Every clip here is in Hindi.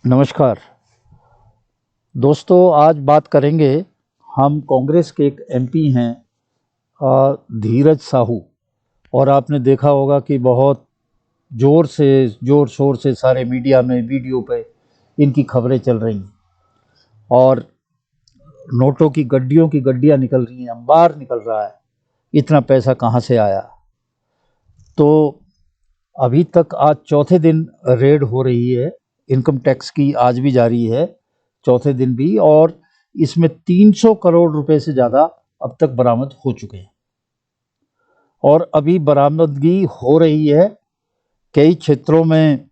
नमस्कार दोस्तों, आज बात करेंगे। हम कांग्रेस के एक एमपी हैं धीरज साहू, और आपने देखा होगा कि बहुत ज़ोर शोर से सारे मीडिया में वीडियो पे इनकी खबरें चल रही हैं और नोटों की गड्डियों की गड्डियां निकल रही हैं, अंबार निकल रहा है। इतना पैसा कहाँ से आया? तो अभी तक आज चौथे दिन रेड हो रही है, इनकम टैक्स की आज भी जारी है, चौथे दिन भी, और इसमें 300 करोड़ रुपए से ज़्यादा अब तक बरामद हो चुके हैं और अभी बरामदगी हो रही है। कई क्षेत्रों में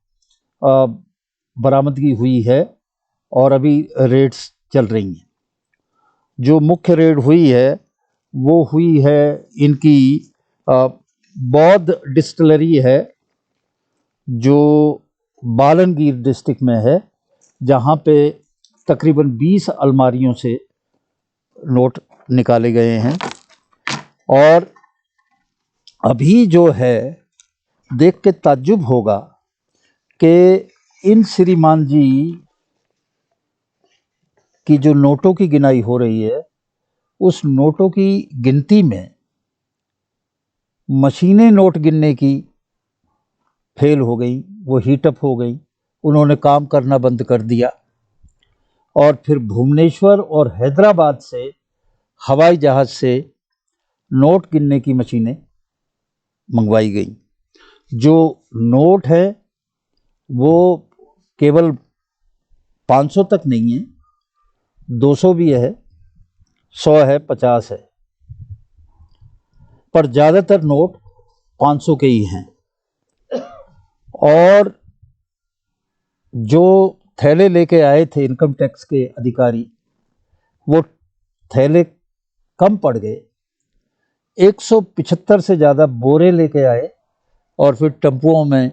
बरामदगी हुई है और अभी रेड्स चल रही हैं। जो मुख्य रेड हुई है वो हुई है इनकी बौद्ध डिस्टिलरी है जो बालनगीर डिस्ट्रिक्ट में है, जहाँ पे तकरीबन 20 अलमारियों से नोट निकाले गए हैं। और अभी जो है, देख के ताज्जुब होगा कि इन श्रीमान जी की जो नोटों की गिनाई हो रही है, उस नोटों की गिनती में मशीनें नोट गिनने की फेल हो गई, वो हीटअप हो गई, उन्होंने काम करना बंद कर दिया। और फिर भुवनेश्वर और हैदराबाद से हवाई जहाज से नोट गिनने की मशीनें मंगवाई गई। जो नोट है वो केवल 500 तक नहीं है, 200 भी है, 100 है, 50 है, पर ज़्यादातर नोट 500 के ही हैं। और जो थैले लेके आए थे इनकम टैक्स के अधिकारी, वो थैले कम पड़ गए। 175 से ज़्यादा बोरे लेके आए और फिर टेम्पुओं में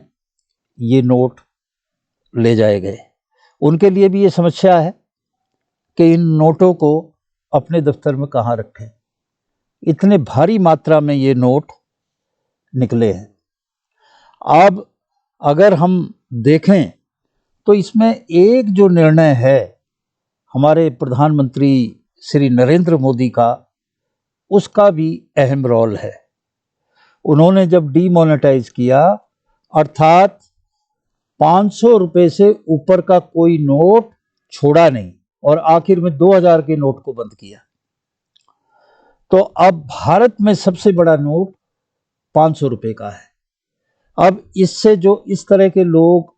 ये नोट ले जाए गए। उनके लिए भी ये समस्या है कि इन नोटों को अपने दफ्तर में कहाँ रखें, इतने भारी मात्रा में ये नोट निकले हैं। अब अगर हम देखें तो इसमें एक जो निर्णय है हमारे प्रधानमंत्री श्री नरेंद्र मोदी का, उसका भी अहम रोल है। उन्होंने जब डीमोनेटाइज किया, अर्थात 500 रुपए से ऊपर का कोई नोट छोड़ा नहीं और आखिर में 2000 के नोट को बंद किया, तो अब भारत में सबसे बड़ा नोट 500 रुपए का है। अब इससे जो इस तरह के लोग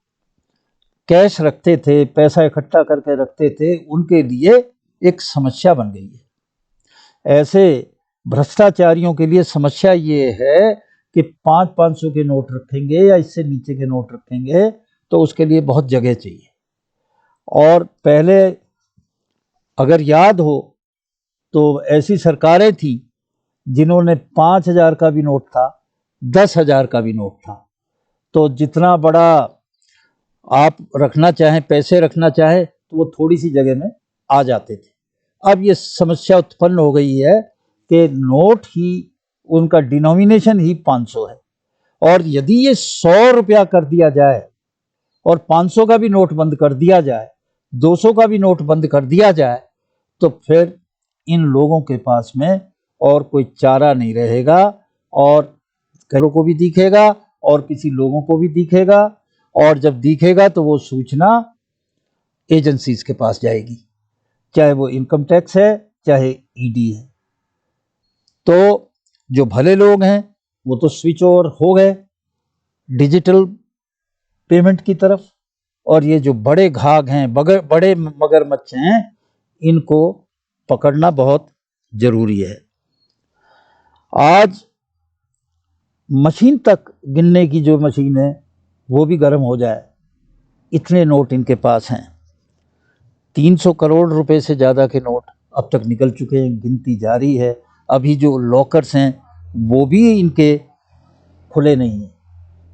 कैश रखते थे, पैसा इकट्ठा करके रखते थे, उनके लिए एक समस्या बन गई है। ऐसे भ्रष्टाचारियों के लिए समस्या ये है कि 500 के नोट रखेंगे या इससे नीचे के नोट रखेंगे तो उसके लिए बहुत जगह चाहिए। और पहले अगर याद हो तो ऐसी सरकारें थी जिन्होंने 5000 का भी नोट था, 10,000 का भी नोट था, तो जितना बड़ा आप रखना चाहें, पैसे रखना चाहें, तो वो थोड़ी सी जगह में आ जाते थे। अब ये समस्या उत्पन्न हो गई है कि नोट ही, उनका डिनोमिनेशन ही 500 है, और यदि ये 100 रुपया कर दिया जाए और 500 का भी नोट बंद कर दिया जाए, 200 का भी नोट बंद कर दिया जाए, तो फिर इन लोगों के पास में और कोई चारा नहीं रहेगा, और घरों को भी दिखेगा और किसी लोगों को भी दिखेगा, और जब दिखेगा तो वो सूचना एजेंसीज के पास जाएगी, चाहे वो इनकम टैक्स है चाहे ईडी है। तो जो भले लोग हैं वो तो स्विच ओवर हो गए डिजिटल पेमेंट की तरफ, और ये जो बड़े घाघ हैं, बड़े मगरमच्छ हैं, इनको पकड़ना बहुत जरूरी है। आज मशीन तक गिनने की जो मशीन है वो भी गर्म हो जाए, इतने नोट इनके पास हैं। 300 करोड़ रुपए से ज़्यादा के नोट अब तक निकल चुके हैं, गिनती जारी है। अभी जो लॉकर्स हैं वो भी इनके खुले नहीं हैं।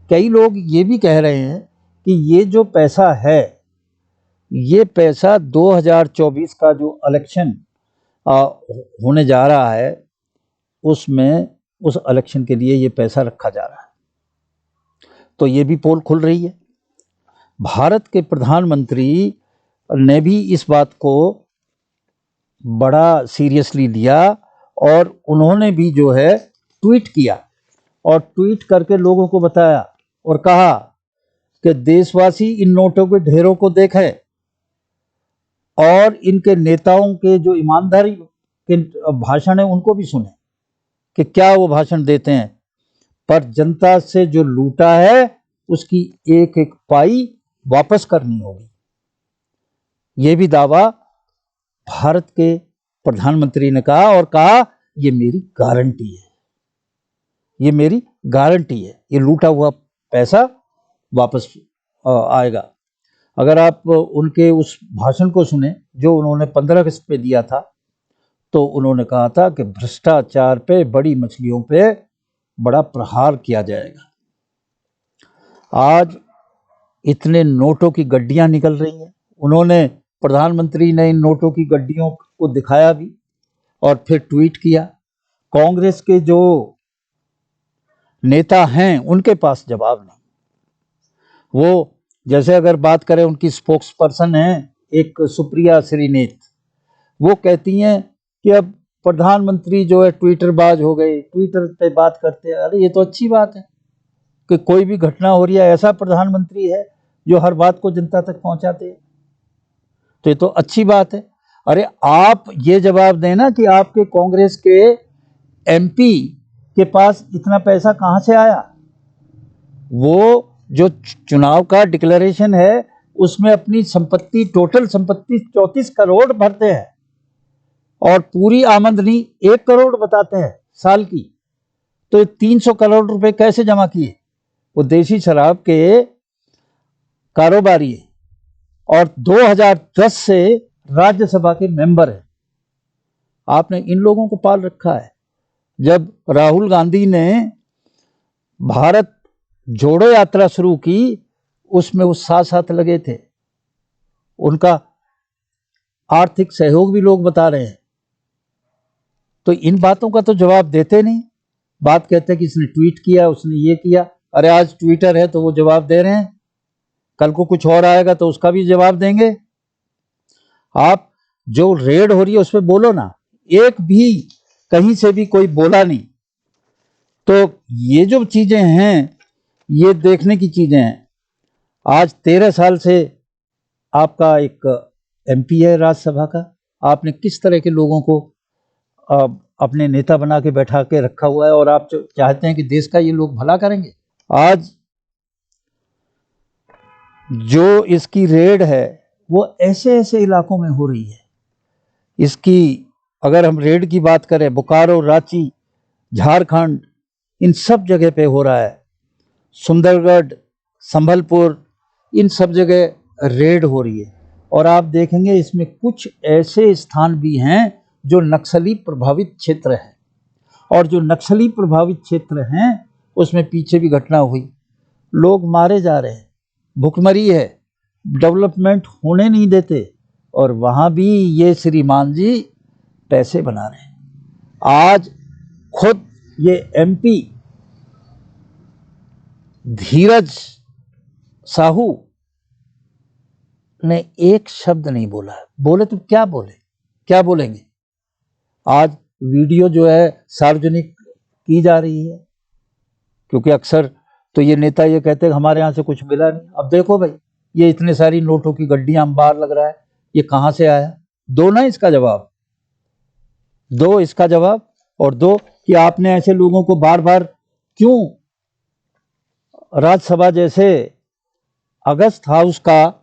कई लोग ये भी कह रहे हैं कि ये जो पैसा है, ये पैसा 2024 का जो इलेक्शन होने जा रहा है, उसमें उस इलेक्शन के लिए ये पैसा रखा जा रहा है। तो ये भी पोल खुल रही है। भारत के प्रधानमंत्री ने भी इस बात को बड़ा सीरियसली लिया और उन्होंने भी जो है ट्वीट किया और ट्वीट करके लोगों को बताया और कहा कि देशवासी इन नोटों के ढेरों को देखें और इनके नेताओं के जो ईमानदारी के भाषण है उनको भी सुने कि क्या वो भाषण देते हैं, पर जनता से जो लूटा है उसकी एक एक पाई वापस करनी होगी। ये भी दावा भारत के प्रधानमंत्री ने कहा और कहा ये मेरी गारंटी है, ये मेरी गारंटी है, ये लूटा हुआ पैसा वापस आएगा। अगर आप उनके उस भाषण को सुने जो उन्होंने 15 अगस्त पे दिया था, तो उन्होंने कहा था कि भ्रष्टाचार पे, बड़ी मछलियों पे बड़ा प्रहार किया जाएगा। आज इतने नोटों की गड्डियां निकल रही हैं, उन्होंने, प्रधानमंत्री ने इन नोटों की गड्डियों को दिखाया भी और फिर ट्वीट किया। कांग्रेस के जो नेता हैं उनके पास जवाब नहीं। वो जैसे अगर बात करें, उनकी स्पोक्स पर्सन है एक सुप्रिया श्रीनेत, वो कहती हैं कि अब प्रधानमंत्री जो है ट्विटर बाज हो गए, ट्विटर पे बात करते हैं। अरे ये तो अच्छी बात है कि कोई भी घटना हो रही है, ऐसा प्रधानमंत्री है जो हर बात को जनता तक पहुंचाते हैं, तो ये तो अच्छी बात है। अरे आप ये जवाब देना कि आपके कांग्रेस के एमपी के पास इतना पैसा कहां से आया। वो जो चुनाव का डिक्लेरेशन है उसमें अपनी संपत्ति, टोटल संपत्ति 34 करोड़ भरते हैं और पूरी आमदनी 1 करोड़ बताते हैं साल की, तो 300 करोड़ रुपए कैसे जमा किए। वो देशी शराब के कारोबारी है और 2010 से राज्यसभा के मेंबर है। आपने इन लोगों को पाल रखा है। जब राहुल गांधी ने भारत जोड़ो यात्रा शुरू की, उसमें वो साथ साथ लगे थे, उनका आर्थिक सहयोग भी लोग बता रहे हैं, तो इन बातों का तो जवाब देते नहीं। बात कहते हैं कि इसने ट्वीट किया, उसने ये किया। अरे आज ट्विटर है तो वो जवाब दे रहे हैं, कल को कुछ और आएगा तो उसका भी जवाब देंगे। आप जो रेड हो रही है उस पर बोलो ना, एक भी कहीं से भी कोई बोला नहीं। तो ये जो चीजें हैं ये देखने की चीजें हैं। आज 13 साल से आपका एक एमपी है राज्यसभा का, आपने किस तरह के लोगों को अपने नेता बना के बैठा के रखा हुआ है और आप चाहते हैं कि देश का ये लोग भला करेंगे। आज जो इसकी रेड है वो ऐसे ऐसे इलाकों में हो रही है। इसकी अगर हम रेड की बात करें, बोकारो, रांची, झारखंड, इन सब जगह पे हो रहा है। सुंदरगढ़, संभलपुर, इन सब जगह रेड हो रही है। और आप देखेंगे इसमें कुछ ऐसे स्थान भी हैं जो नक्सली प्रभावित क्षेत्र हैं, और जो नक्सली प्रभावित क्षेत्र हैं उसमें पीछे भी घटना हुई, लोग मारे जा रहे हैं, भुखमरी है, डेवलपमेंट होने नहीं देते, और वहाँ भी ये श्रीमान जी पैसे बना रहे हैं। आज खुद ये एमपी धीरज साहू ने एक शब्द नहीं बोला है। बोले तो क्या बोले, क्या बोलेंगे। आज वीडियो जो है सार्वजनिक की जा रही है, क्योंकि अक्सर तो ये नेता ये कहते हैं हमारे यहाँ से कुछ मिला नहीं। अब देखो भाई, ये इतने सारी नोटों की गड्डियां अंबार लग रहा है, ये कहाँ से आया। दो ना इसका जवाब, दो इसका जवाब, और दो कि आपने ऐसे लोगों को बार बार क्यों राज्यसभा जैसे अगस्त हाउस का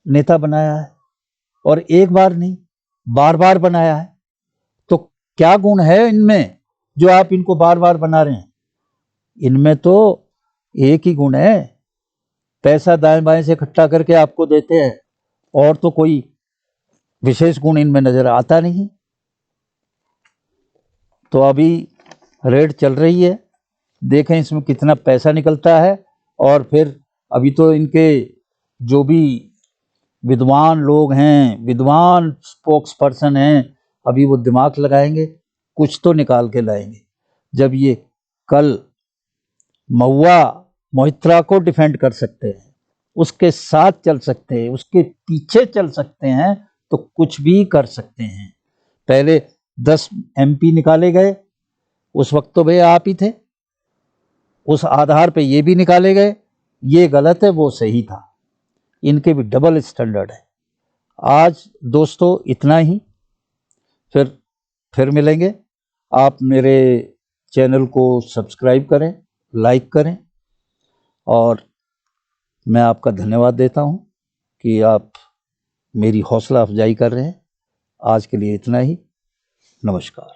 नेता बनाया है, और एक बार नहीं बार बार बनाया है। तो क्या गुण है इनमें जो आप इनको बार बार बना रहे हैं। इनमें तो एक ही गुण है, पैसा दाएं बाएं से इकट्ठा करके आपको देते हैं, और तो कोई विशेष गुण इनमें नजर आता नहीं। तो अभी रेड चल रही है, देखें इसमें कितना पैसा निकलता है। और फिर अभी तो इनके जो भी विद्वान लोग हैं, विद्वान स्पोक्स पर्सन हैं, अभी वो दिमाग लगाएंगे, कुछ तो निकाल के लाएंगे। जब ये कल महुआ मोहित्रा को डिफेंड कर सकते हैं, उसके साथ चल सकते हैं, उसके पीछे चल सकते हैं तो कुछ भी कर सकते हैं। पहले 10 MP निकाले गए, उस वक्त तो भैया आप ही थे, उस आधार पे ये भी निकाले गए, ये गलत है वो सही था। इनके भी डबल स्टैंडर्ड है। आज दोस्तों इतना ही, फिर मिलेंगे। आप मेरे चैनल को सब्सक्राइब करें, लाइक करें, और मैं आपका धन्यवाद देता हूं कि आप मेरी हौसला अफजाई कर रहे हैं। आज के लिए इतना ही। नमस्कार।